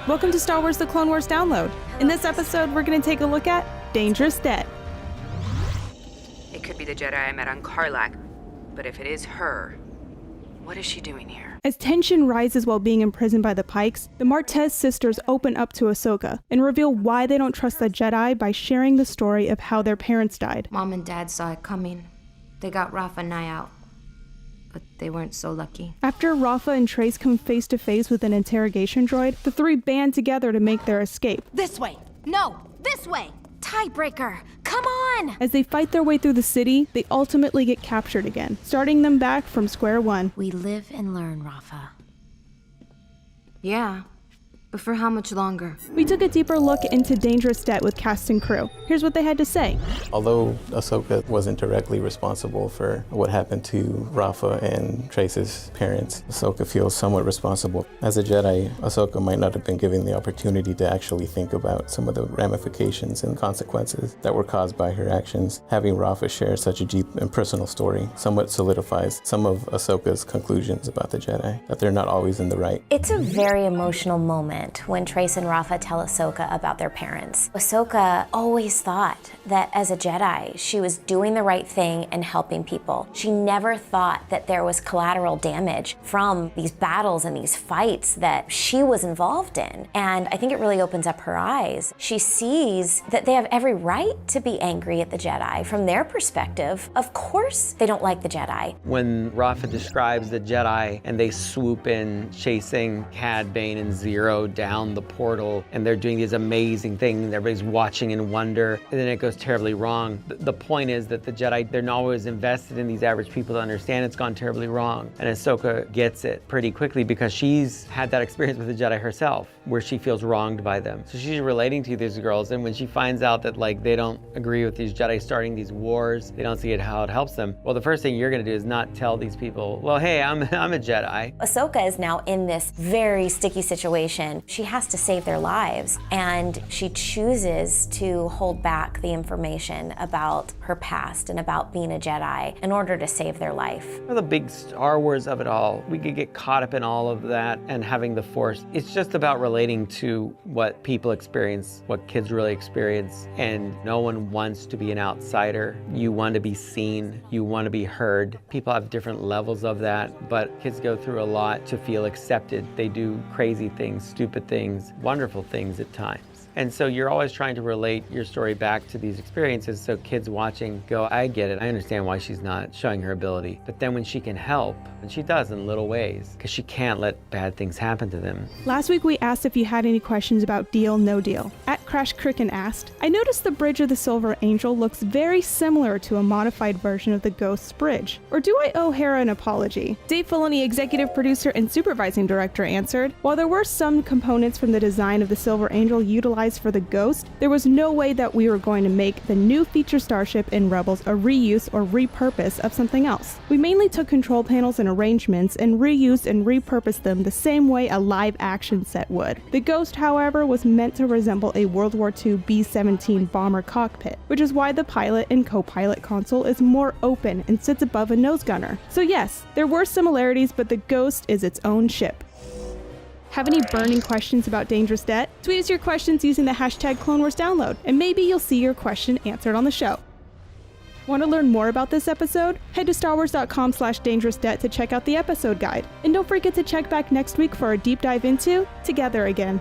Welcome to Star Wars The Clone Wars Download. In this episode, we're going to take a look at Dangerous Debt. It could be the Jedi I met on Karlak, but if it is her, what is she doing here? As tension rises while being imprisoned by the Pikes, the Martez sisters open up to Ahsoka and reveal why they don't trust the Jedi by sharing the story of how their parents died. Mom and Dad saw it coming. They got Rafa and I out, but they weren't so lucky. After Rafa and Trace come face to face with an interrogation droid, the three band together to make their escape. This way! No! This way! Tiebreaker! Come on! As they fight their way through the city, they ultimately get captured again, starting them back from square one. We live and learn, Rafa. Yeah, but for how much longer? We took a deeper look into Dangerous Debt with cast and crew. Here's what they had to say. Although Ahsoka wasn't directly responsible for what happened to Rafa and Trace's parents, Ahsoka feels somewhat responsible. As a Jedi, Ahsoka might not have been given the opportunity to actually think about some of the ramifications and consequences that were caused by her actions. Having Rafa share such a deep and personal story somewhat solidifies some of Ahsoka's conclusions about the Jedi, that they're not always in the right. It's a very emotional moment when Trace and Rafa tell Ahsoka about their parents. Ahsoka always thought that as a Jedi, she was doing the right thing and helping people. She never thought that there was collateral damage from these battles and these fights that she was involved in. And I think it really opens up her eyes. She sees that they have every right to be angry at the Jedi. From their perspective, of course they don't like the Jedi. When Rafa describes the Jedi and they swoop in chasing Cad Bane and Zero down the portal and they're doing these amazing things, everybody's watching in wonder, and then it goes terribly wrong. The point is that the Jedi, they're not always invested in these average people to understand it's gone terribly wrong. And Ahsoka gets it pretty quickly because she's had that experience with the Jedi herself where she feels wronged by them. So she's relating to these girls, and when she finds out that like they don't agree with these Jedi starting these wars, they don't see it how it helps them, well, the first thing you're gonna do is not tell these people, well, hey, I'm a Jedi. Ahsoka is now in this very sticky situation. She has to save their lives, and she chooses to hold back the information about her past and about being a Jedi in order to save their life. The big Star Wars of it all, we could get caught up in all of that and having the Force. It's just about relating to what people experience, what kids really experience, and no one wants to be an outsider. You want to be seen, you want to be heard. People have different levels of that, but kids go through a lot to feel accepted. They do crazy things, stupid things, wonderful things at times. And so you're always trying to relate your story back to these experiences so kids watching go, I get it, I understand why she's not showing her ability. But then when she can help, and she does in little ways, because she can't let bad things happen to them. Last week we asked if you had any questions about Deal No Deal. At Crash Cricken asked, I noticed the bridge of the Silver Angel looks very similar to a modified version of the Ghost's bridge. Or do I owe Hera an apology? Dave Filoni, executive producer and supervising director, answered, while there were some components from the design of the Silver Angel utilized for the Ghost, there was no way that we were going to make the new feature starship in Rebels a reuse or repurpose of something else. We mainly took control panels and arrangements and reused and repurposed them the same way a live action set would. The Ghost, however, was meant to resemble a World War II B-17 bomber cockpit, which is why the pilot and co-pilot console is more open and sits above a nose gunner. So yes, there were similarities, but the Ghost is its own ship. Have any burning questions about Dangerous Debt? Tweet us your questions using the hashtag #CloneWarsDownload, and maybe you'll see your question answered on the show. Want to learn more about this episode? Head to starwars.com/dangerousdebt to check out the episode guide. And don't forget to check back next week for our deep dive into Together Again.